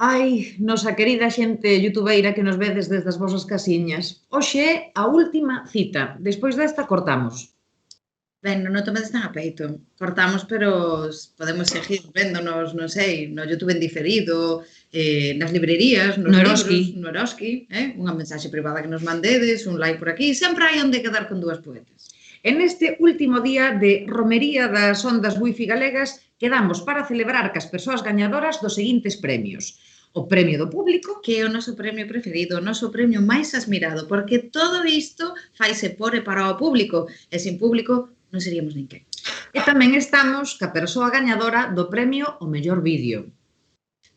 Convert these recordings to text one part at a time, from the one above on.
Ai, nosa querida xente youtubeira que nos vedes desde as vosas casiñas. Hoxe é a última cita. Despois desta cortamos. Ben, non o tomedes tan a peito. Cortamos, pero podemos seguir véndonos, non sei, no YouTube en diferido, nas librerías, nos No libros, Eroski. no Eroski, unha mensaxe privada que nos mandedes, un like por aquí, sempre hai onde quedar con dúas poetas. E neste último día de romería das ondas wifi galegas, quedamos para celebrar que as persoas gañadoras dos seguintes premios. O premio do público, Que é o noso premio preferido, o noso premio máis admirado, porque todo isto faise por e para o público, e sin público non seríamos ninguén. e tamén estamos ca persoa gañadora do premio o mellor vídeo.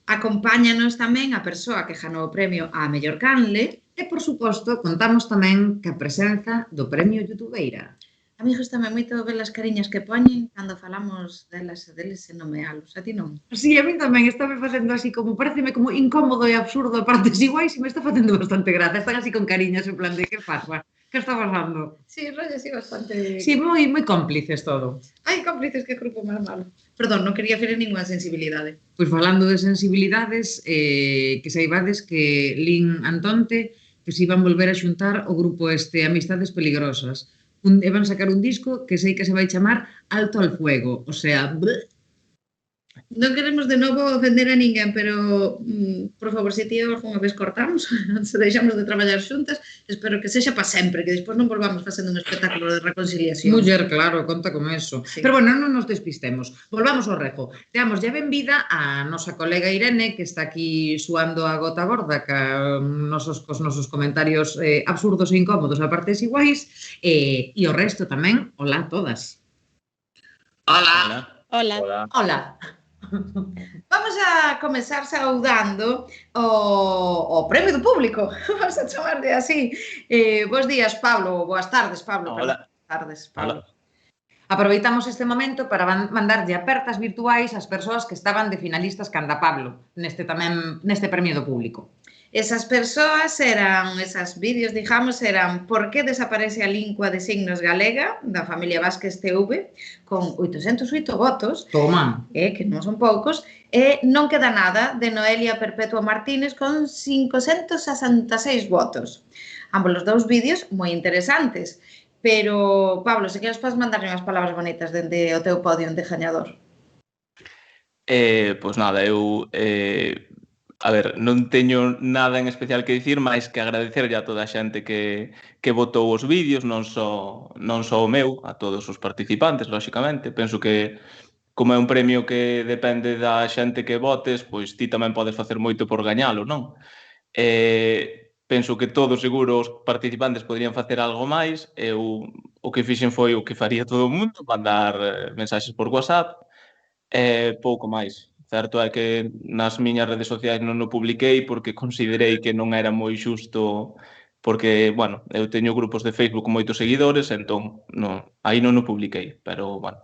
Acompáñanos tamén a persoa que ganou o premio á mellor canle. E, por suposto, contamos tamén ca presenza do premio youtubeira. A mí gustame moito ver as cariñas que poñen cando falamos delas e deles e nomealos. A ti non? Sí, a mí tamén está me facendo así como, pareceme como incómodo e absurdo a partes iguais e me está facendo bastante gracia. Están así con cariñas en plan de, que pasa? Que está pasando? Sí, rollo así bastante... Sí, moi cómplices todo. Ai, cómplices, que grupo máis malo. Perdón, non quería ferir ninguna sensibilidade. Pois falando de sensibilidades, que saibades que Lin Antonte que se iban volver a xuntar o grupo este Amistades Peligrosas. E van sacar un disco que sei que se vai chamar Alto al Fuego, o sea... bleh. Non queremos de novo ofender a ninguén, pero, por favor, se ti algunha vez cortamos, se deixamos de traballar xuntas, espero que sexa para sempre, que despois non volvamos facendo un espectáculo de reconciliación. Muller, claro, conta con eso. Sí. Pero bueno, non nos despistemos. Volvamos ao rego. Teamos ya benvida a nosa colega Irene, que está aquí suando a gota gorda cos nosos comentarios absurdos e incómodos a partes iguais, e o resto tamén. Hola a todas. Hola. Hola. Hola. Hola. Vamos a comezar saudando o premio do público, vamos a chamarle así. Bos días, Pablo, boas tardes, Pablo. Hola. Boas tardes, Pablo. Aproveitamos este momento para mandarlle apertas virtuais ás persoas que estaban de finalistas canda Pablo, neste premio do público. Esas persoas eran, esas vídeos, digamos, eran Por que desaparece a lingua de signos galega, da familia Vázquez TV, con 808 votos, Toma. Que non son poucos, e Non queda nada, de Noelia Perpetua Martínez, con 566 votos. Ambos os dous vídeos moi interesantes, pero, Pablo, se queres podes mandarme unhas palabras bonitas dende o teu podio de gañador. Pois nada, eu a ver, non teño nada en especial que dicir, máis que agradecerlle a toda a xente que votou os vídeos, non só o meu, a todos os participantes, lóxicamente. Penso que, como é un premio que depende da xente que votes, pois ti tamén podes facer moito por gañalo, non? Penso que todos, seguro, os participantes poderían facer algo máis. Eu o que fixen foi o que faría todo o mundo, mandar mensaxes por WhatsApp, pouco máis. Certo é que nas miñas redes sociais non o publiquei porque considerei que non era moi xusto, porque, bueno, eu teño grupos de Facebook con moitos seguidores, entón aí non o publiquei, pero, bueno,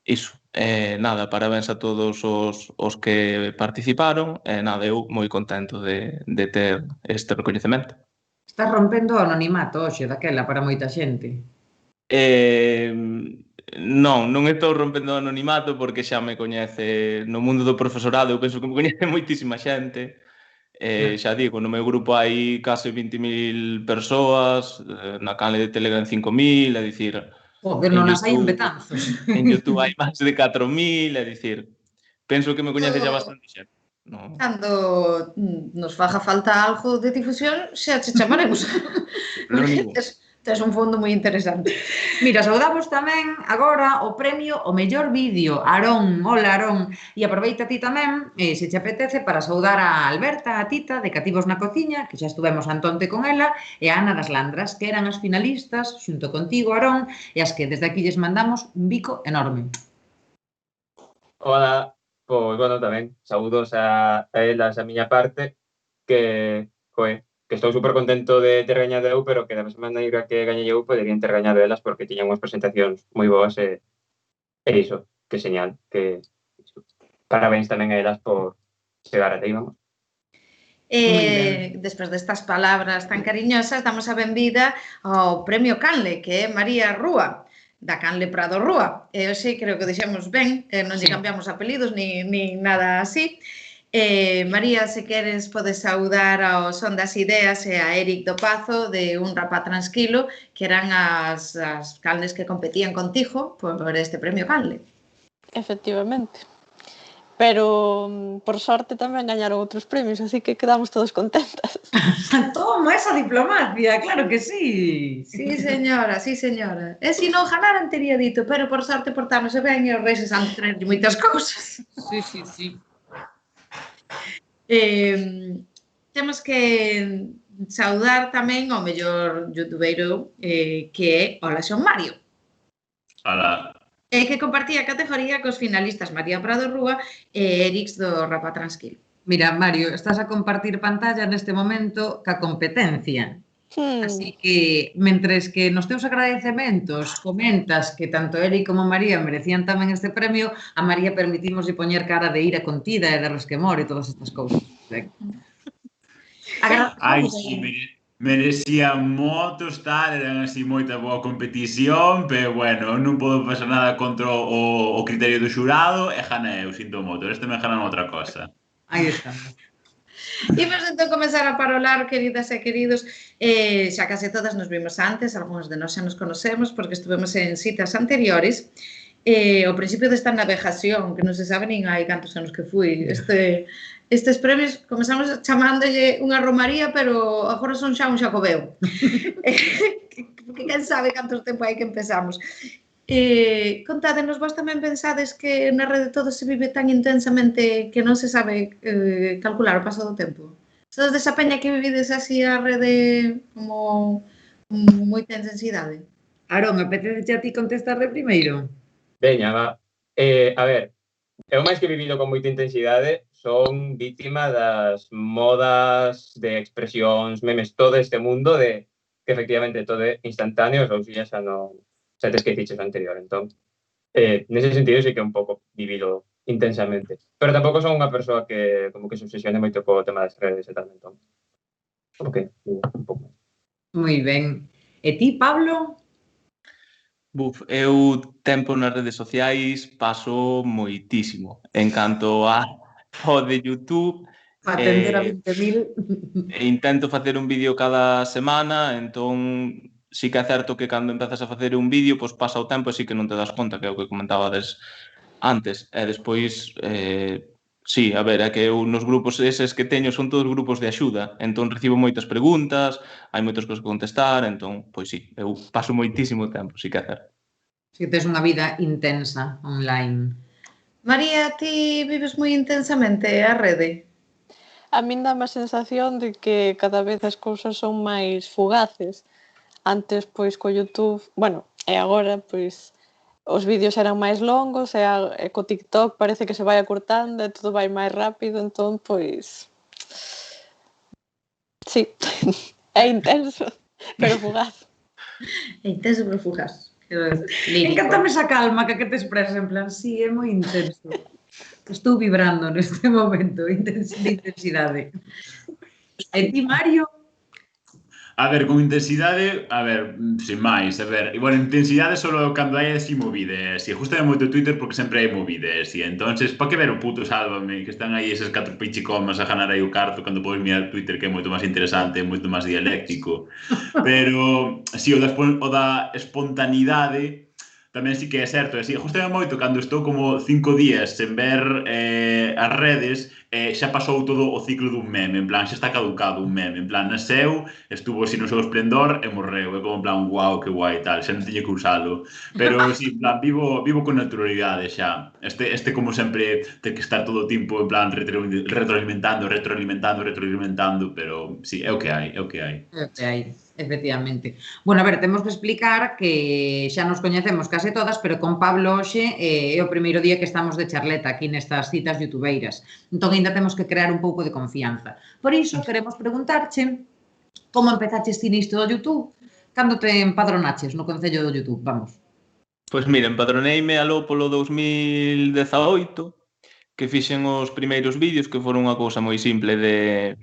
iso. Nada, parabéns a todos os que participaron, e nada, eu moi contento de ter este recoñecemento. Estás rompendo o anonimato hoxe daquela para moita xente. Non estou rompendo o anonimato porque xa me coñece no mundo do profesorado, eu penso que me coñece moitísima xente. Xa digo, no meu grupo hai case 20.000 persoas, na canle de Telegram 5.000, é dicir... Joder, non as hai en Betanzos. En YouTube hai máis de 4.000, é dicir, penso que me coñece xa bastante xente. Cando nos faga falta algo de difusión, xa te chamaremos. Tes un fondo moi interesante. Mira, saudamos tamén agora o premio o mellor vídeo. Aarón, hola Aarón. E aproveita ti tamén, se te apetece, para saudar a Alberta, a Tita, de Cativos na Cociña, que xa estuvemos antonte con ela, e a Ana das Landras, que eran as finalistas, xunto contigo, Aarón, e as que desde aquí lles mandamos un bico enorme. Hola, pois, bueno, tamén, saúdos a elas a miña parte, que estou super contento de ter gañado eu, pero que da mesma maneira que gañei eu, poderían ter gañado elas porque tiñan unhas presentacións moi boas e iso, que señal, que parabéns tamén a elas por chegar até aí, vamos. Despois destas palabras tan cariñosas, damos a benvida ao premio Canle, que é María Rúa, da Canle Prado Rúa. E hoxe creo que deixamos ben, non lle cambiamos apelidos ni nada así. María, se queres, podes saudar ao Son das Ideas e a Eric do Pazo de Un Rapaz Transquilo, que eran as canles que competían contigo por este premio Canle. Efectivamente. Pero, por sorte, tamén gañaron outros premios, así que quedamos todos contentas. Toma, esa diplomacia, claro que sí. Sí, señora, sí, señora. E se non ganaran, teria dito, pero por sorte portámosle ben e os reis han de tener moitas cousas. Sí, sí, sí. Temos que saudar tamén ao mellor youtubeiro que é Hola Son Mario. Hola. Que compartía a categoría cos finalistas María Prado Rúa e Erix do Rapaz Transquilo. Mira, Mario, estás a compartir pantalla neste momento ca competencia. Así que, mentres que nos teus agradecementos comentas que tanto Eric como María merecían tamén este premio, a María permitimos de poñer cara de ira contida e de resquemor e todas estas cousas. Ai, sí, merecía motos, tal, eran así moita boa competición, pero bueno, non podo pasar nada contra o criterio do xurado e gana eu, sinto moto. Este me gana outra cosa. Aí estamos. Imos entón comezar a parolar, queridas e queridos, xa case todas nos vimos antes, algúns de nós xa nos conocemos porque estuvemos en citas anteriores. Ao principio desta navegación, que non se sabe nin hai cantos anos que fui, estes premios comezamos chamándolle unha romaría, pero agora son xa un xacobeo. Porque quen sabe cantos tempo hai que empezamos. Contádenos, vos tamén pensades que na rede todo se vive tan intensamente que non se sabe calcular o paso do tempo? Sodes desa peña que vivides así a rede como moita intensidade? Aarón, apetece a ti contestar de primeiro? Veña, va. A ver, eu máis que vivido con moita intensidade, son víctima das modas de expresións, memes, todo este mundo de que efectivamente todo é instantáneo, ou xa non xa te esqueciches o anterior, entón nese sentido sí que un pouco vivido intensamente, pero tampouco son unha persoa que como que se obsesione moito co tema das redes e tal, entón como que un pouco máis. Moi ben. E ti, Pablo? Eu tempo nas redes sociais paso moitísimo. En canto ao de YouTube, Para atender a 20.000. intento facer un vídeo cada semana, entón sí que é certo que cando empezas a facer un vídeo, pois pasa o tempo e sí que non te das conta, que é o que comentabades antes. E despois, sí, a ver, é que eu nos grupos eses que teño son todos grupos de axuda, entón recibo moitas preguntas, hai moitas cousas que contestar, entón, pois sí, eu paso moitísimo tempo, sí que é certo. Si tes unha vida intensa online. María, ti vives moi intensamente a rede? A min dá a sensación de que cada vez as cousas son máis fugaces. Antes, pois, co YouTube, bueno, e agora, pois, os vídeos eran máis longos e co TikTok parece que se vai acortando e todo vai máis rápido, entón, pois... Sí, é intenso, pero fugaz. É intenso, pero fugaz. Encántame esa calma que te expresa, en plan, sí, é moi intenso. Estou vibrando neste momento de intensidade. E ti, Mario? A ver, con intensidade, a ver, sin máis, a ver, bueno, intensidade só cando hai así movides, e justame moito Twitter porque sempre hai movides, e entonces, pa que ver o puto Sálvame, que están aí eses 4 pichicomas a ganar aí o carto cando podes mirar Twitter, que é moito máis interesante, moito máis dialéctico, pero, si, o da espontaneidade, tamén sí que é certo, e si, justame moito cando estou como 5 días sen ver as redes, xa pasou todo o ciclo dun meme, en plan, xa está caducado un meme, en plan, nasceu, estuvo así no seu esplendor e morreu, é como en plan, guau, que guai, tal, xa non teño que usalo, pero si, en plan, vivo con naturalidade xa, este como sempre ten que estar todo o tempo, en plan, retroalimentando, pero si, é o que hai, é o que hai. É o que hai. Efectivamente. Bueno, a ver, temos que explicar que xa nos coñecemos case todas, pero con Pablo hoxe é o primeiro día que estamos de charleta aquí nestas citas youtubeiras. Entón, ainda temos que crear un pouco de confianza. Por iso, queremos preguntarche como empezaches ti nisto do YouTube, cando te empadronaches no concello do YouTube, vamos. Pois mira, empadroneime aló polo 2018, que fixen os primeiros vídeos, que foron unha cousa moi simple de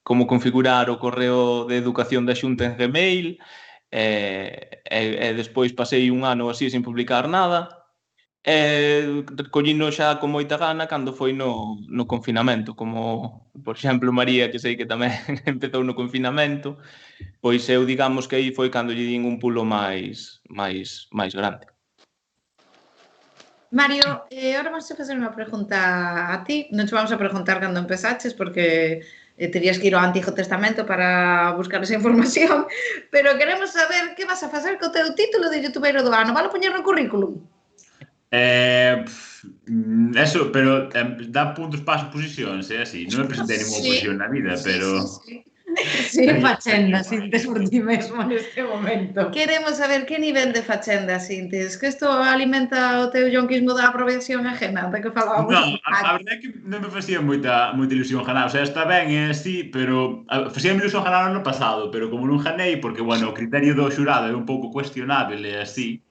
como configurar o correo de educación da Xunta en Gmail, e despois pasei un ano así sin publicar nada, Collino xa con moita gana cando foi no confinamento, como, por exemplo, María, que sei que tamén empezou no confinamento, pois eu digamos que aí foi cando lle din un pulo máis grande. Mario, ahora vamos a facer unha pregunta a ti. Non te vamos a preguntar cando empezaches porque terías que ir ao Antigo Testamento para buscar esa información, pero queremos saber que vas a facer co teu título de youtubeiro do ano. Vale poñer no currículum? Eso, pero dá puntos para as posicións, é así. Non me presentei ninguna posición na vida, pero... Sí. Fachenda, sintes por ti mesmo neste momento. Queremos saber que nivel de fachenda sintes, que isto alimenta o teu yonquismo da aprobación ajena, de que falábamos. Non, a verdade é que non me facía moita ilusión ganar. O sea, está ben, sí, pero facía ilusión ganar no pasado, pero como non ganei, porque, bueno, o criterio do xurado é un pouco cuestionable, así,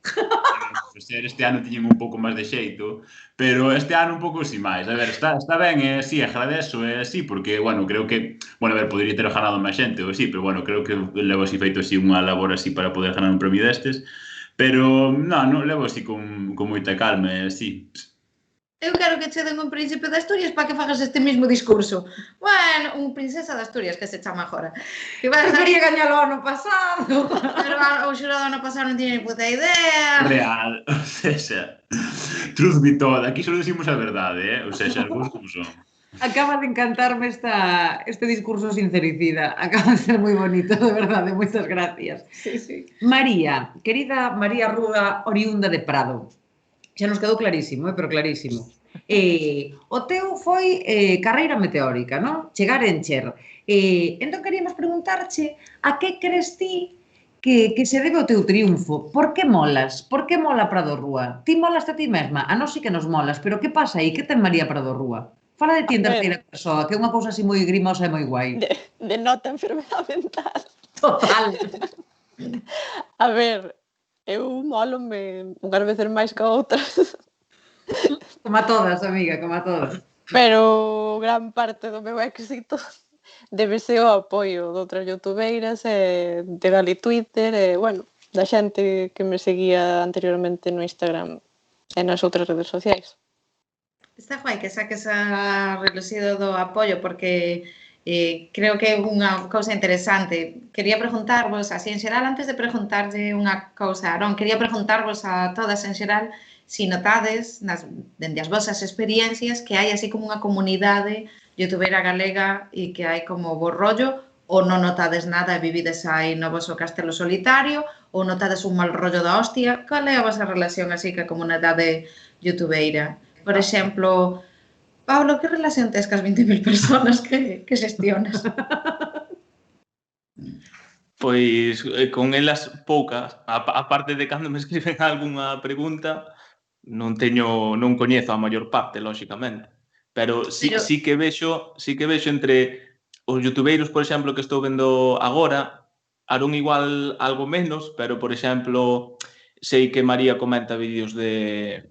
este ano tiñen un pouco máis de xeito, pero este ano un pouco así máis. A ver, está ben, sí, agradezo, sí, porque, bueno, creo que, bueno, a ver, podría ter ganado máis xente, ou sí, pero, bueno, creo que levo así feito así unha labor así para poder ganar un premio destes, pero, non, levo así con moita calma, sí. Eu quero que che den un príncipe de Asturias para que fagas este mismo discurso. Bueno, un princesa de Asturias, que se chama agora. Que quería gañalo ano pasado. Pero o xurado ano pasado non tiña ni puta idea. Real, o sea, truth be told, aquí só decimos a verdade, o sea, xa algúns como son. Acaba de encantarme este discurso sincericida. Acaba de ser moi bonito, de verdade. Moitas gracias. Sí. María, querida María Rúa, oriunda de Prado. Xa nos quedou clarísimo, pero clarísimo. O teu foi carreira meteórica, non? Chegar a encher. Entón queríamos preguntarche a que crees ti que se debe o teu triunfo? Por que molas? Por que mola Prado Rúa? Ti molas a ti mesma? A nós sí que nos molas, pero que pasa aí? Que ten María Prado Rúa? Fala de ti en terceira persoa, que é unha cousa así moi grimosa e moi guai. Denota enfermedade mental. Total. A ver, eu mólome unhas veces máis que outras. Como a todas, amiga, como a todas. Pero gran parte do meu éxito débese ao apoio de outras youtubeiras de Gali Twitter e, bueno, da xente que me seguía anteriormente no Instagram e nas outras redes sociais. Está guai que saques a relucido do apoio porque creo que é unha cousa interesante. Quería preguntarvos, así en xeral, antes de preguntarlle unha cousa a Aarón, quería preguntarvos a todas en xeral si notades, dende as vosas experiencias, que hai así como unha comunidade youtubera galega e que hai como bo rollo, ou non notades nada e vivides aí no vosso castelo solitario, ou notades un mal rollo da hostia. Cal é a vosa relación así que a comunidade youtubeira? Por exemplo, Pablo, que relación tes cas 20.000 personas que xestionas? Pois con elas poucas, a parte de cando me escriben algunha pregunta, non coñezo a maior parte, lóxicamente. Pero sí que vexo entre os youtubeiros, por exemplo, que estou vendo agora, Aarón igual algo menos, pero, por exemplo, sei que María comenta vídeos de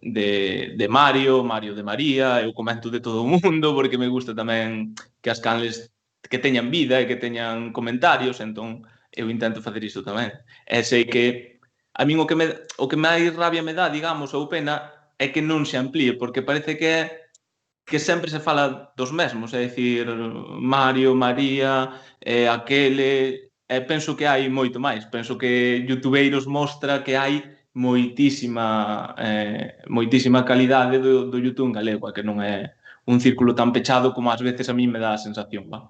Mario de María, eu comento de todo o mundo, porque me gusta tamén que as canles que teñan vida e que teñan comentarios, entón eu intento facer iso tamén. E sei que a min o que máis rabia me dá, digamos, ou pena, é que non se amplíe, porque parece que sempre se fala dos mesmos, é dicir, Mario, María, aquele... penso que hai moito máis. Penso que youtubeiros mostra que hai moitísima calidade do YouTube en galego, que non é un círculo tan pechado como ás veces a mí me dá a sensación, va.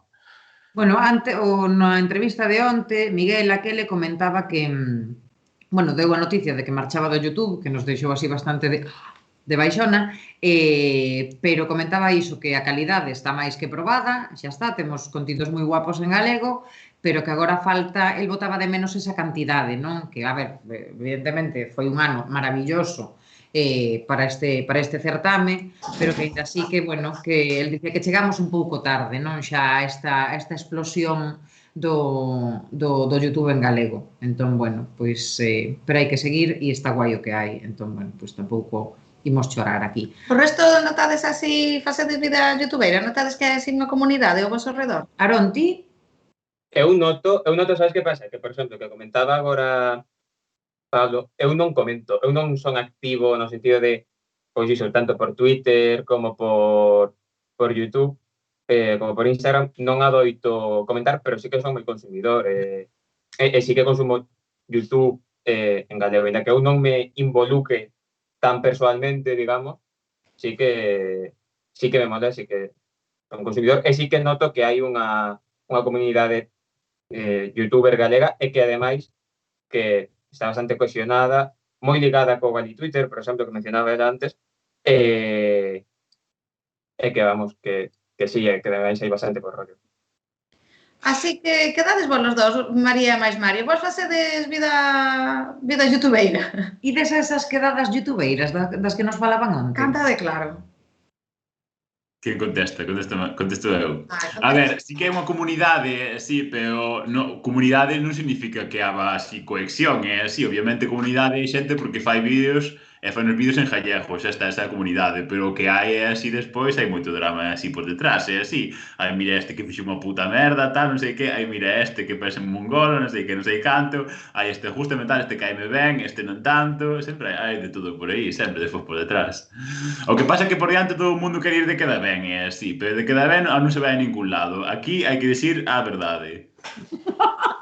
Bueno, na entrevista de onte, Miguel aquele comentaba que, bueno, deu a noticia de que marchaba do YouTube, que nos deixou así bastante de baixona, pero comentaba iso, que a calidade está máis que probada, xa está, temos contidos moi guapos en galego, pero que agora falta, el botaba de menos esa cantidade, non? Que, a ver, evidentemente foi un ano maravilloso para este certame, pero que ainda así que, bueno, que el dice que chegamos un pouco tarde, non? Xa esta explosión do YouTube en galego. Entón, bueno, pois, pero hai que seguir e está guai o que hai. Entón, bueno, pois tampouco imos chorar aquí. O resto notades así, facedes vida youtubeira? Notades que hai así unha comunidade ao vosso redor? Aarón, ti? Eu noto, sabes que pasa? Que, por exemplo, que comentaba agora Pablo, eu non comento, eu non son activo no sentido de pois iso, tanto por Twitter como por YouTube, como por Instagram, non adoito comentar, pero sí que son moi consumidor. Sí que consumo YouTube en galego, ainda que eu non me involuque tan persoalmente, digamos, sí que me mola, sí que son consumidor, e sí que noto que hai unha comunidade youtuber galega e que ademais que está bastante cohesionada, moi ligada co Gali Twitter, por exemplo, que mencionaba ela antes, e que vamos, que sí, que ademais hai bastante por rollo. Así que quedades vos los dous, María e máis Mario. Vos facedes vida youtubeira. E desas quedadas youtubeiras das que nos falaban onte? Canta de claro. Quen contesta? Contesto eu. A ver, sí que hai unha comunidade, sí, pero comunidade non significa que haga así cohesión, sí, obviamente comunidade hai xente porque fai vídeos e fai nos vídeos en gallego, xa está esa comunidade, pero o que hai é así despois, hai moito drama así por detrás, é así. Ai, mira este que fixo unha puta merda, tal, non sei que, ai, mira este que parece un mongolo, non sei que, non sei canto, ai, este justamente tal, este caime ben, este non tanto, sempre hai de todo por aí, sempre despois por detrás. O que pasa é que por diante todo o mundo quere ir de queda ben, é así, pero de queda ben non se vai a ningún lado. Aquí hai que dicir a verdade.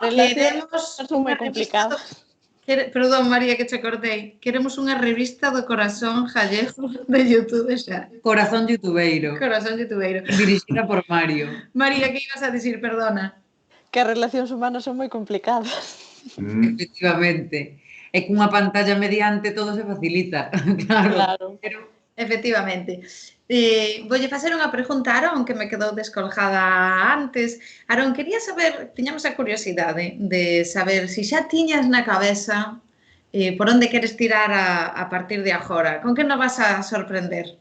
Relacións son moi complicadas. Perdón, María, que che cortei. Queremos unha revista do corazón gallego de YouTube xa. Corazón youtubeiro. Corazón youtubeiro. Dirixida por Mario. María, que ibas a dicir? Perdona. Que as relacións humanas son moi complicadas. Efectivamente. E cunha pantalla mediante todo se facilita. Claro. Pero efectivamente. Voulle facer unha pregunta a Aarón, que me quedou descolgada antes. Aarón, quería saber, tiñamos a curiosidade de saber se xa tiñas na cabeza por onde queres tirar a partir de agora. Con que nos vas a sorprender?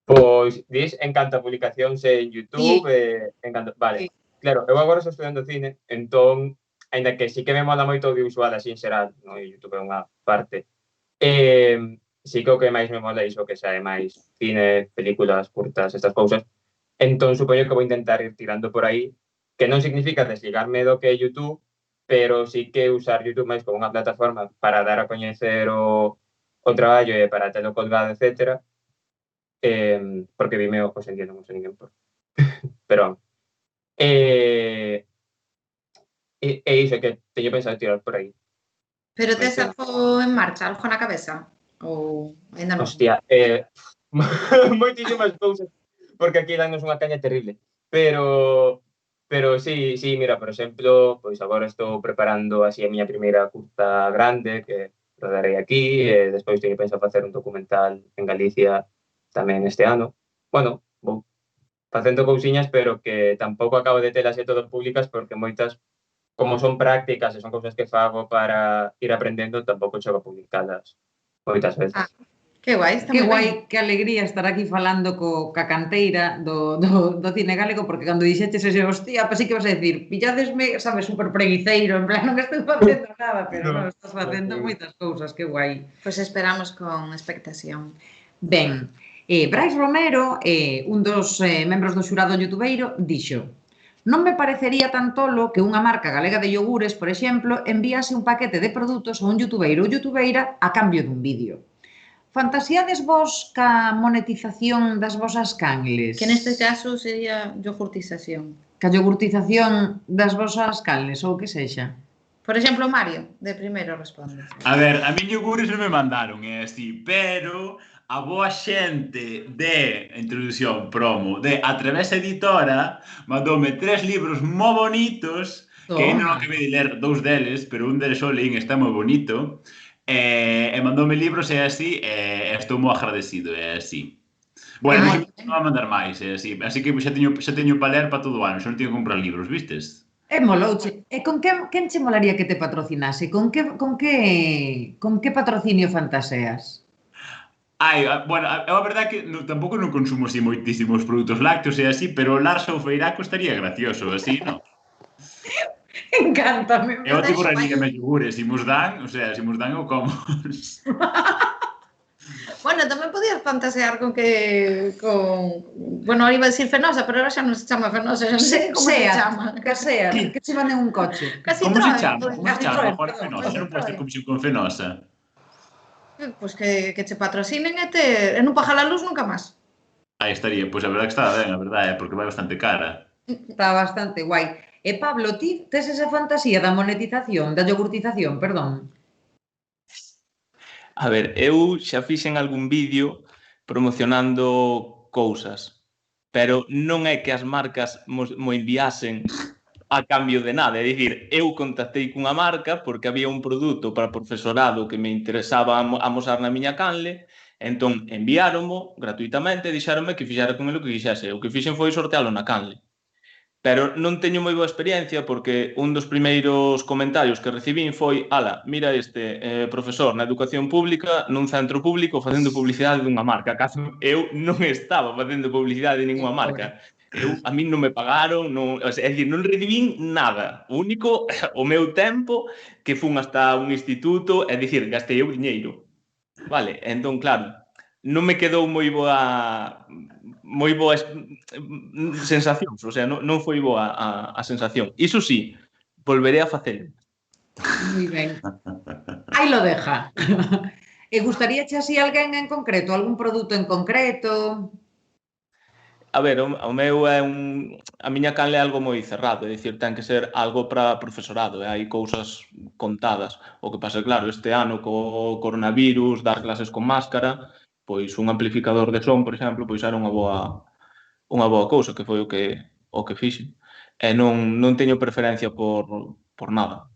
Pois, dis, en canto a publicacións en YouTube, vale. Sí. Claro, eu agora estou estudando cine, entón, ainda que sí que me mola moito o audiovisual así en xeral, no? YouTube é unha parte, sí que o que máis me mola iso, que xa é máis cine, películas, curtas, estas cousas. Entón, supoño que vou intentar ir tirando por aí, que non significa desligarme do que é YouTube, pero sí que usar YouTube máis como unha plataforma para dar a coñecer o traballo e para telo colgado, etc. Porque Vimeo, pues entiendo, non sei ninguén por. Pero, iso que teño pensado tirar por aí. Pero tes algo en marcha, algo na cabeza? Ou ainda non? Hostia, moitísimas cousas, porque aquí danos unha caña terrible. Pero sí, mira, por exemplo, pois agora estou preparando así a miña primeira curta grande que rodarei aquí, e despois teño pensado facer un documental en Galicia tamén este ano. Bueno, vou facendo cousiñas, pero que tampouco acabo de telas e todo públicas, porque moitas, como son prácticas e son cousas que fago para ir aprendendo, tampouco chego a publicalas moitas veces. Que guai, está que moi guai, ben. que alegría estar aquí falando ca canteira do cine galego, porque cando dixeches ese, hostia, pues sí que vas a decir, pilladesme, sabes, super preguiceiro, en plan, non estou facendo nada, pero non, estás facendo moitas cousas, que guai. Pois esperamos con expectación. Ben, Brais Romero, un dos membros do xurado youtubeiro, dixo: non me parecería tan tolo que unha marca galega de iogures, por exemplo, enviase un paquete de produtos a un youtubeiro ou youtubeira a cambio dun vídeo. Fantasíades vos ca monetización das vosas canles? Que neste caso sería yogurtización. Ca yogurtización das vosas canles, ou que sexa? Por exemplo, Mario, de primeiro responde. A ver, a mí iogures non me mandaron, así, pero a boa xente de introducción promo de A Travesa Editora mandoume 3 libros moi bonitos, que ainda non acabei de ler 2 deles, pero un deles o leín, está moi bonito, e mandoume libros e así, e estou moi agradecido, e así. Bueno, non vai mandar máis, e así que xa teño para ler para todo o ano, xa non teño que comprar libros, vistes? Molouche. E con quen che molaría que te patrocinase? Con que patrocinio fantaseas? Bueno, é a verdade que tampouco non consumo así moitísimos produtos lácteos e así, pero Lars ou Feiraco estaría gracioso, así, non? Encántame. É o tipo ranígame yogures, se mos dan eu como. Bueno, tamén podías fantasear con que... Bueno, iba a decir Fenosa, pero ahora xa non se chama Fenosa, xa non sei como se chama. Que se van en un coche. Como se chama? Como se chama? Agora Fenosa, non podes ter comisión con Fenosa. pois que che patrocinen e non pagar a luz nunca máis. Aí estaría, pois a verdade que está ben, a verdade, porque vai bastante cara. Está bastante guai. E Pablo, ti tes esa fantasía da monetización, da iogurtización, perdón? A ver, eu xa fixen algún vídeo promocionando cousas, pero non é que as marcas mo enviasen a cambio de nada. É dicir, eu contactei cunha marca porque había un produto para profesorado que me interesaba amosar na miña canle, entón enviáronmo gratuitamente e dixéronme que fixera con ele o que quixese. O que fixen foi sortealo na canle. Pero non teño moi boa experiencia porque un dos primeiros comentarios que recibín foi ala, mira este profesor na educación pública nun centro público facendo publicidade dunha marca. Caso eu non estaba facendo publicidade de ninguna marca. A mí non me pagaron, non, é dicir, non recibín nada. O único, o meu tempo, que fun hasta un instituto, é dicir, gastei eu diñeiro. Vale, entón, claro, non me quedou moi boa sensacións, o sea, non foi boa a sensación. Iso sí, volveré a facelo. Moi ben. Aí lo deja. E gustaríache así alguén en concreto, algún produto en concreto? A ver, o meu é a miña canle é algo moi cerrado, é dicir, ten que ser algo para profesorado, e hai cousas contadas. O que pasa, claro, este ano co coronavirus, dar clases con máscara, pois un amplificador de son, por exemplo, pois era unha boa cousa, que foi o que fixen. E non teño preferencia por nada.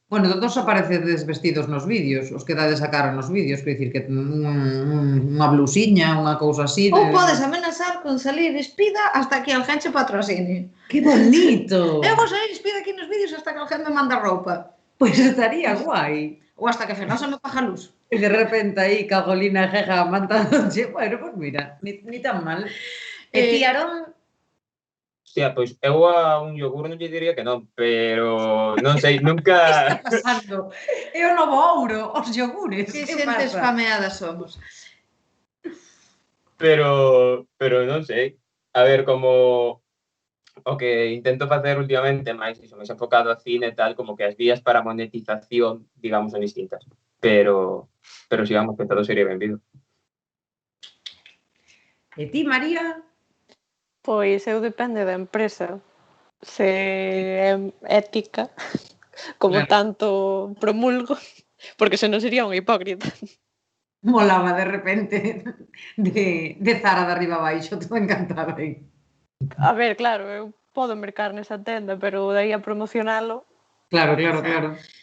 Bueno, todos aparecedes vestidos nos vídeos, os que dades a cara nos vídeos, quer dicir que unha blusiña, unha cousa así. Ou podes amenazar con salir espida hasta que alguén che patrocine. ¡Que bonito! Eu vou salir espida aquí nos vídeos hasta que alguén me manda roupa. Pois estaría guai. Ou hasta que Fenosa me paga a luz. E de repente aí, Cagolina Jeja mandándoche, bueno, pois mira, ni tan mal. E ti, Aarón? Hostia, pois eu a un yogur non lle diría que non, pero non sei, nunca... Que está pasando? É o novo ouro, os yogures. Que xente espameada somos. Pero non sei. A ver, como o que intento facer últimamente, máis enfocado a cine e tal, como que as vías para monetización, digamos, son distintas. Pero sigamos, que todo sería benvido. E ti, María? Pois eu depende da empresa. Se é ética, como tanto promulgo, porque senón sería unha hipócrita. Molaba de repente de Zara de arriba abaixo, todo encantada aí. A ver, claro, eu podo mercar nesa tenda, pero de aí a promocionalo. Claro.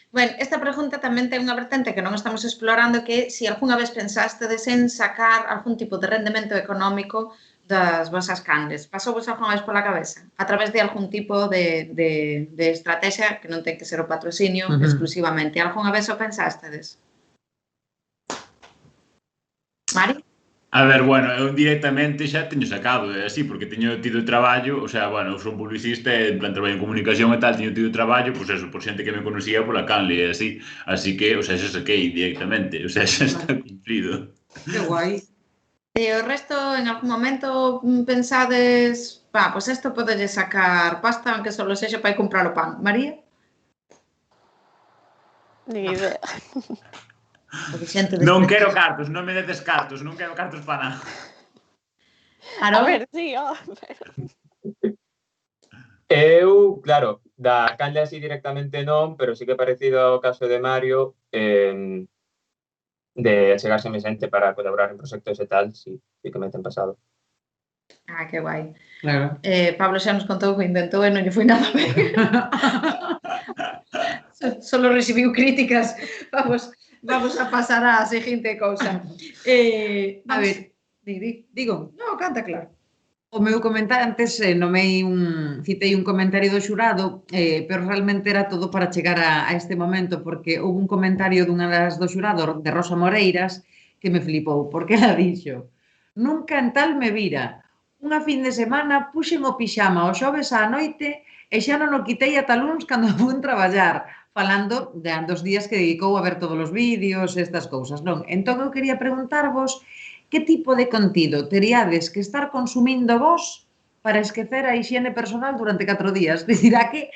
Bueno, esta pregunta tamén ten unha vertente que non estamos explorando, que se algunha vez pensástedes en sacar algún tipo de rendemento económico das vosas canles. Pasou vos algunha vez pola cabeza? A través de algún tipo de estrategia, que non ten que ser o patrocinio exclusivamente. Algunha vez o pensástedes? Mari? A ver, bueno, eu directamente xa teño sacado, é así, porque teño tido traballo, o sea, bueno, eu son publicista, en plan traballo en comunicación e tal, teño tido traballo, pois eso, por xente que me conocía pola canle e así que, o sea, xa saquei directamente, o sea, xa está cumplido. Que guai. E o resto, en algún momento pensades, pois isto podelle sacar pasta, aunque só sexa para ir comprar o pan. María? Ni idea. Non quero cartos, non me deces cartos, non quero cartos para nada. A ver, sí, Eu, claro, da canle así directamente non, pero sí que parecido ao caso de Mario, de achegárseme xente para colaborar en proxectos e tal, sí que me ten pasado. Ah, que guai. Claro. Pablo xa nos contou que intentou e non lle foi nada ben. Solo recibiu críticas. Vamos a pasar á seguinte cousa. A ver, digo. No, canta, claro. O meu comentario antes citei un comentario do xurado, pero realmente era todo para chegar a este momento, porque houve un comentario dunha das do xurado, de Rosa Moreiras, que me flipou, porque ela dixo: nunca en tal me vira. Unha fin de semana puxen o pixama o xoves á noite e xa non o quitei ata luns cando fun traballar, falando dos días que dedicou a ver todos os vídeos e estas cousas, non? Entón eu quería preguntarvos que tipo de contido teríades que estar consumindo vos para esquecer a hixiene personal durante 4 días. Dicir, a que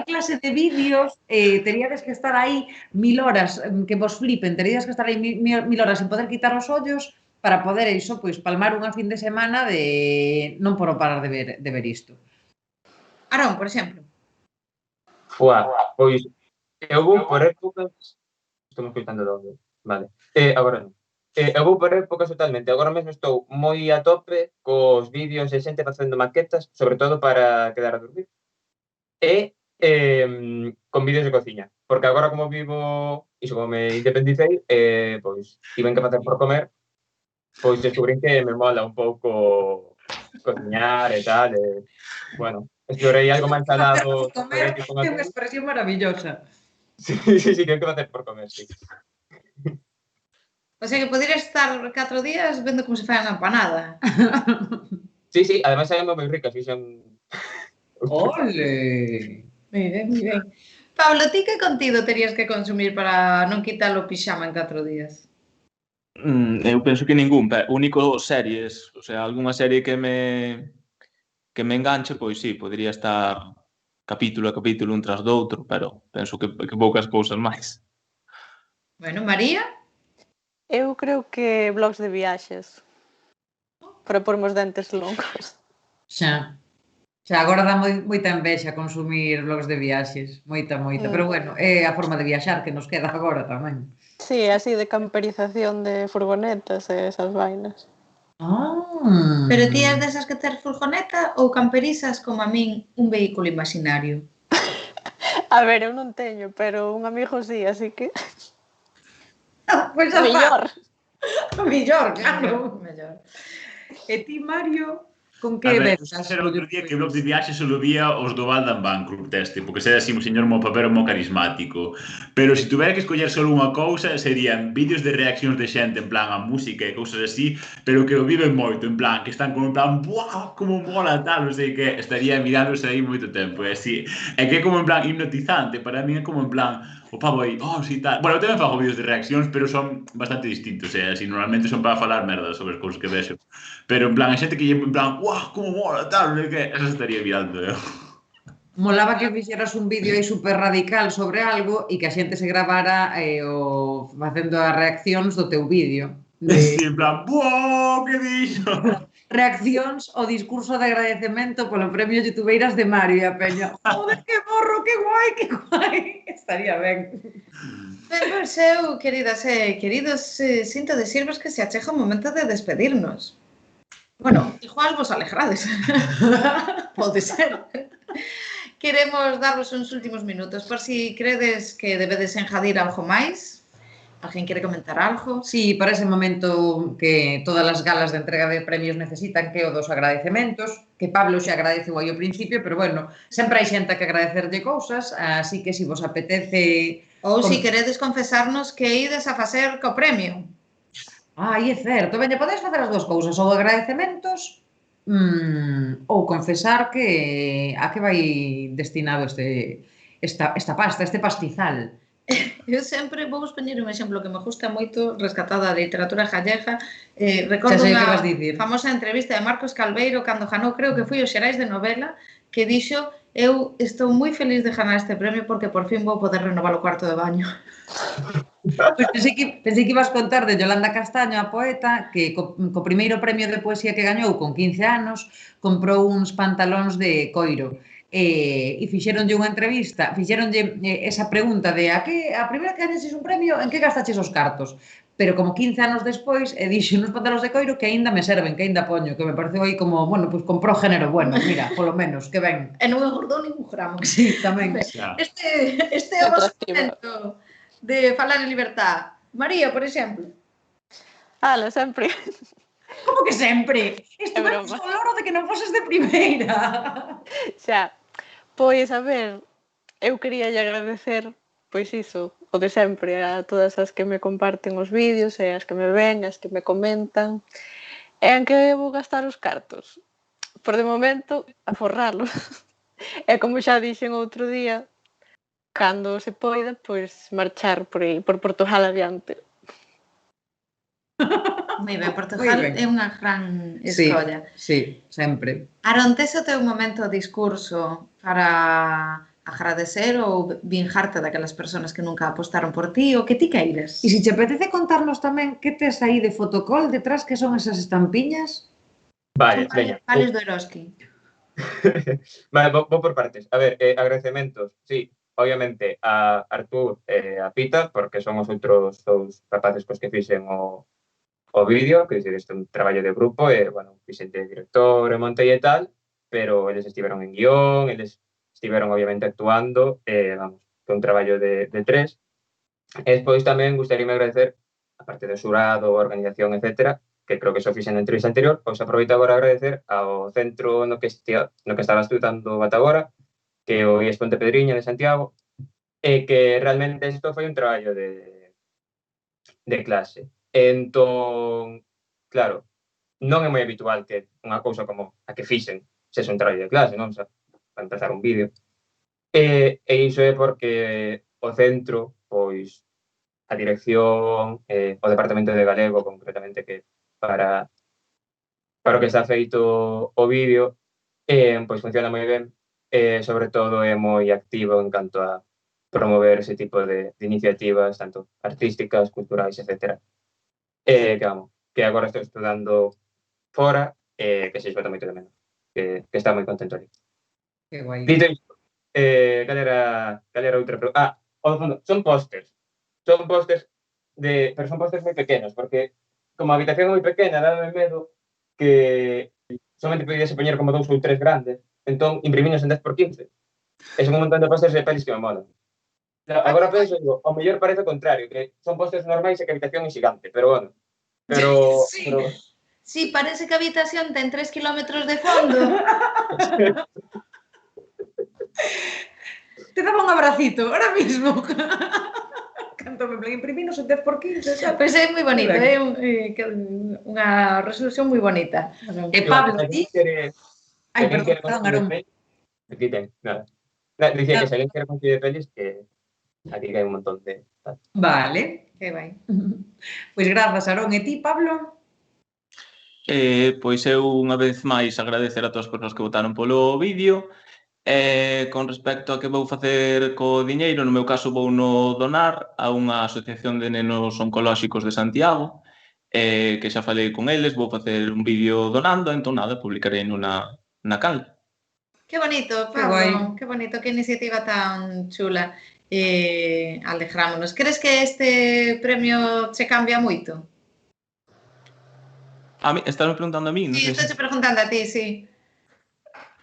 clase de vídeos teríades que estar aí 1000 horas que vos flipen, teríades que estar aí 1000 horas sin poder quitar os ollos para poder iso, pois, palmar unha fin de semana de non poro parar de ver isto. Aarón, por exemplo. Fua, pois eu vou por épocas... Estou escoitando doble. Vale. Agora non. Eu vou por épocas totalmente. Agora mesmo estou moi a tope cos vídeos de xente facendo maquetas, sobre todo para quedar a dormir. E con vídeos de cociña. Porque agora como vivo, iso como me independicei, pois tiven que facer por comer, pois descubrín que me mola un pouco cociñar e tal, bueno, explorei algo máis salado Comer con é unha atún. expresión maravillosa. Sí, creo que facer por comer, sí. O sea que poderías estar 4 días vendo como se fai unha empanada. Sí, ademais saen moi ricas, fixen... Ole! Moi ben, moi ben. Pablo, ti que contido terías que consumir para non quitar o pixama en 4 días? Eu penso que ningún, único series, o sea, algunha serie que me enganche, pois sí, podría estar capítulo a capítulo un tras do outro, pero penso que poucas cousas máis. Bueno, María? Eu creo que blogs de viaxes para pormos os dentes longos. Xa. Agora dá moita envexa consumir blogs de viaxes, moita. Pero bueno, é a forma de viaxar que nos queda agora tamén. Sí, así de camperización de furgonetas e esas vainas. Pero ti és desas que ter furgoneta ou camperizas como a min un vehículo imaginario? A ver, eu non teño, pero un amigo sí, así que... Pois O mellor. Mellor, claro. Mellor. E ti, Mario, con A que ver, vezas? era outro día que blogs de viaxe solo vía os do Val dan Bankrupt porque ser así un señor mo papero mo carismático. Pero se tuvera que escoller solo unha cousa, serían vídeos de reaccións de xente en plan a música e cousas así, pero que o viven moito, en plan, que están como en plan, buah, como mola tal, non sei que, estaría mirándose aí moito tempo, e así. É que é como en plan hipnotizante, para mí é como en plan, o pavo aí, oh, sí, tal. Bueno, eu tamén fago vídeos de reaccións, pero son bastante distintos, así, normalmente son para falar merda sobre as cousas que vexo. Pero en plan, a xente que lle en plan, guau, como mola, tal, non sei que, eso estaría mirando, Molaba que fixeras un vídeo aí super radical sobre algo e que a xente se gravara facendo as reaccións do teu vídeo. Sí, en plan, buah, que dixo? Reaccións ao discurso de agradecemento polo premio Youtubeiras de Mario e a peña. Joder, que morro, que guai, que guai. Estaría ben. Ben, pois eu, queridas e queridos, sinto decirvos que se achega o momento de despedirnos. Bueno, igual vos alegrades. Pode ser. Queremos darvos uns últimos minutos por si credes que debedes enjadir algo máis. Alguén quere comentar algo? Sí, para ese momento que todas as galas de entrega de premios necesitan, que o dos agradecementos, que Pablo xa agradeceu aí ao principio, pero bueno, sempre hai xente que agradecerlle cousas, así que se vos apetece... Ou se queredes confesarnos que ides a facer co premio. Ai, é certo. Veña, podes facer as dúas cousas, ou agradecementos ou confesar que a que vai destinado esta pasta, este pastizal. Eu sempre vou poñer un exemplo que me gusta moito, rescatado da literatura gallega. Recordo unha famosa entrevista de Marcos Calveiro cando ganou, creo que foi os Xerais de novela, que dixo: eu estou moi feliz de ganar este premio porque por fin vou poder renovar o cuarto de baño. Pois pensei que ibas contar de Yolanda Castaño, a poeta, que co primeiro premio de poesía que gañou con 15 anos comprou uns pantalóns de coiro e fixéronlle unha entrevista, fixéronlle esa pregunta de a primeira que gañaches un premio, en que gastaches os cartos? Pero como 15 anos despois, dixo uns pantalóns de coiro que aínda me serven, que aínda poño, que me pareceu aí como, bueno, pois comprou género bueno, mira, polo menos, que ben. E non engordou ningún gramo. Sí, tamén. Este é o vosso momento de falar en libertad. María, por exemplo. Ala, sempre. Como que sempre? Estivemos con loro de que non foses de primeira. Xa, pois, a ver, eu quería agradecer, pois iso, o de sempre, a todas as que me comparten os vídeos e as que me ven, as que me comentan. E en que vou gastar os cartos? Por de momento, a forralos. E como xa dixen outro día, cando se poida, pois marchar por aí, por Portugal adiante. Moi ben, Portugal Moi ben. é unha gran Sí, escolla. sí, sempre. Aron, tes o teu momento de discurso para agradecer ou vinjarte daquelas persoas que nunca apostaron por ti ou que ti queiras? E se che apetece contarnos tamén que tes aí de fotocall detrás, que son esas estampiñas? Vale, Son veña. vales do Eroski. Vale, vou por partes. A ver, agradecementos, sí, obviamente a Artur e a Pita, porque son os outros dous rapaces cos que fixen o vídeo, que dicir, este é un traballo de grupo, e, bueno, fixen de director e montei e tal, pero eles estiveron en guión, eles estiveron, obviamente, actuando, vamos, que é un traballo de tres. E despois tamén gustaríame agradecer, a parte do xurado, a organización, etc., que creo que só fixen na entrevista anterior, pois aproveito agora a agradecer ao centro no que estaba estudando ata agora, que é o IES Pontepedriña de Santiago, e que realmente isto foi un traballo de clase. Entón, claro, non é moi habitual que unha cousa como a que fixen sexa un traballo de clase, non? O sea, para empezar un vídeo. E iso é porque o centro, pois, a dirección, o departamento de galego, concretamente, que para o que está feito o vídeo, pois funciona moi ben, sobre todo é moi activo en canto a promover ese tipo de iniciativas, tanto artísticas, culturais, etc. Que, vamos, que agora estou estudando fora, que se xota moito de menos, que está moi contento ali. Que guai. Dito isto, cal era outra pregunta? Ao fondo, son pósters, pero son pósters moi pequenos, porque como a habitación é moi pequena, dáme medo que somente podíase poñer como 2 ou 3 grandes, entón imprimimos en 10x15. E son un montón de pósters de pelis que me molan. Agora penso, digo, ao mellor parece o contrario, que son pósters normais e que a habitación é xigante, pero bueno. Sí. Sí, parece que a habitación ten 3 kilómetros de fondo. Te daba un abracito, ahora mismo. Canto me plan, imprimimos en 10x15, xa. Pois é moi bonito, é unha resolución moi bonita. E Pablo, ti? Ai, perdón, Aarón. Aquí ten, nada. Dicía que se alguén quere coincidir de pelis, que aquí hai un montón de... Vale. Que vai. Pois grazas, Aarón. E ti, Pablo? Pois eu unha vez máis agradecer a todas as persoas que votaron polo vídeo. Con respecto a que vou facer co diñeiro, no meu caso vou no donar a unha asociación de nenos oncolóxicos de Santiago, que xa falei con eles, vou facer un vídeo donando, entón nada, publicarei na canle. Que bonito, Pablo, que bonito, que iniciativa tan chula. Alegrámonos. Crees que este premio che cambia moito? A mí, estás me preguntando a mí? Sí, estou preguntando a ti, sí.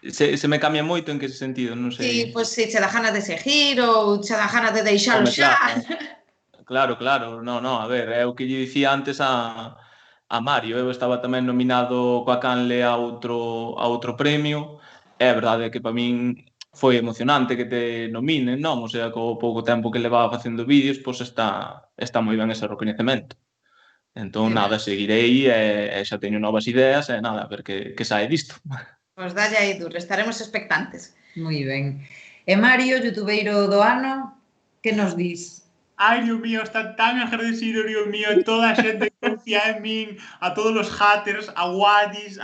Se me cambia moito, en que sentido? Non sei. Sí, pois se che dá ganas de seguir ou che dá ganas de deixalo xa. Claro, no, a ver, é o que lle dicía antes a Mario, eu estaba tamén nominado coa canle a outro premio, é verdade que para min foi emocionante que te nominen, non? O sea, co pouco tempo que levaba facendo vídeos, pois está moi ben ese recoñecemento. Entón, nada, seguirei e xa teño novas ideas e nada, a ver que sae disto. Pois dalle aí duro, estaremos expectantes. Moi ben. E Mario, youtubeiro do ano, que nos dis? Ai, Dios mío, está tan agradecido, Dios mío, toda a xente que confía en min, a todos os haters, a Wadis,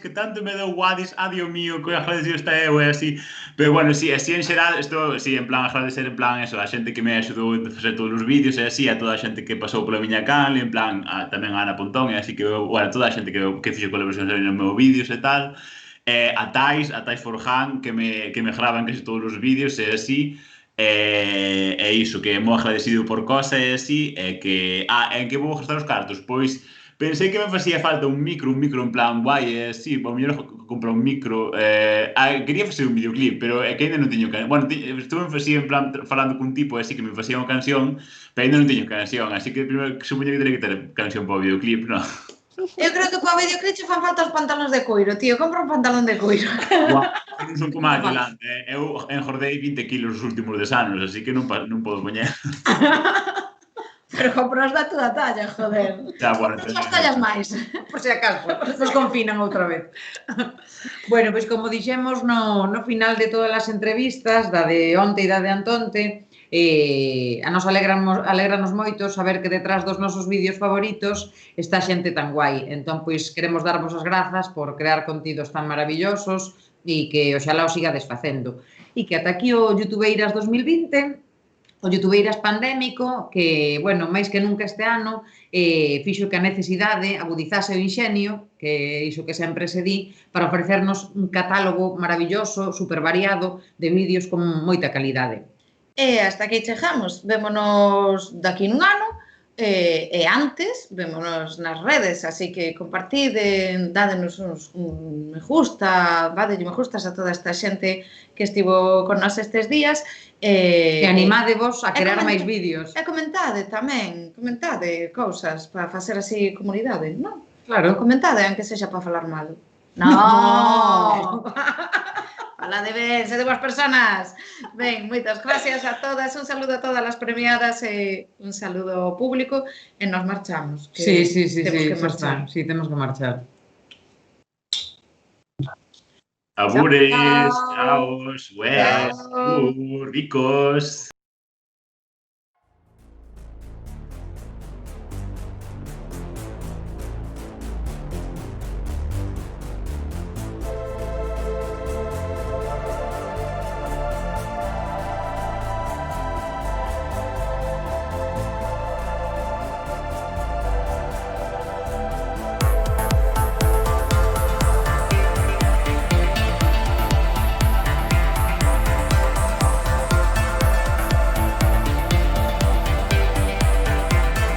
que tanto me deu Wadis, Dios mío, que agradecido está eu, e así. Pero bueno, sí, así en xeral, isto, sí, en plan, agradecer, en plan, eso, a xente que me axudou a facer todos os vídeos, e así, a toda a xente que pasou pola miña canle, en plan, tamén a Ana Pontón, e así que, bueno, toda a xente que fixo colaboracións nos meus vídeos e tal, a Tais Forjan, que me graban casi todos os vídeos, e así. E iso, que é moi agradecido por cosa e así, e que en que vou gastar os cartos, pois pensei que me facía falta un micro en plan guai, sí, ao mellor comprar un micro, quería facer un videoclip, pero é que ainda non teño canción, bueno, estuve en plan falando cun tipo así que me facía unha canción, pero ainda non teño canción, así que primeiro supoño que teria que ter canción para o videoclip, non? Eu creo que para o videoclip fan falta os pantalóns de coiro, tío. Compra un pantalón de coiro. Guau, non son como adelante. Eu engordei 20 kilos os últimos 10 anos, así que non podo poñer. Pero compras da toda talla, joder. Xa, bueno, non as tallas máis. Por se acaso, nos confinan outra vez. Bueno, pois como dixemos no final de todas as entrevistas, da de onte e da de antonte, A nos alegranos moito saber que detrás dos nosos vídeos favoritos está xente tan guai. Entón, pois, queremos darvos as grazas por crear contidos tan maravillosos e que oxalá o sigades facendo. E que ata aquí o Youtubeiras 2020, o Youtubeiras pandémico, que, bueno, máis que nunca este ano, fixo que a necesidade agudizase o inxenio, que iso que sempre se di, para ofrecernos un catálogo maravilloso, super variado, de vídeos con moita calidade. E hasta aquí chegamos. Vémonos daqui nun ano, e antes, vémonos nas redes, así que compartide, dádenos un me gusta, dádelle me gustas a toda esta xente que estivo con nós estes días. E animádevos a crear máis vídeos. E comentade tamén, comentade cousas para facer así comunidade, non? Claro. Comentade, aunque sexa para falar malo. No! Falade ben, sede boas persoas. Ben, moitas gracias a todas, un saludo a todas as premiadas e un saludo ao público e nos marchamos. Sí, temos que marchar. Sí, temos que marchar. Abures, chaos, ricos.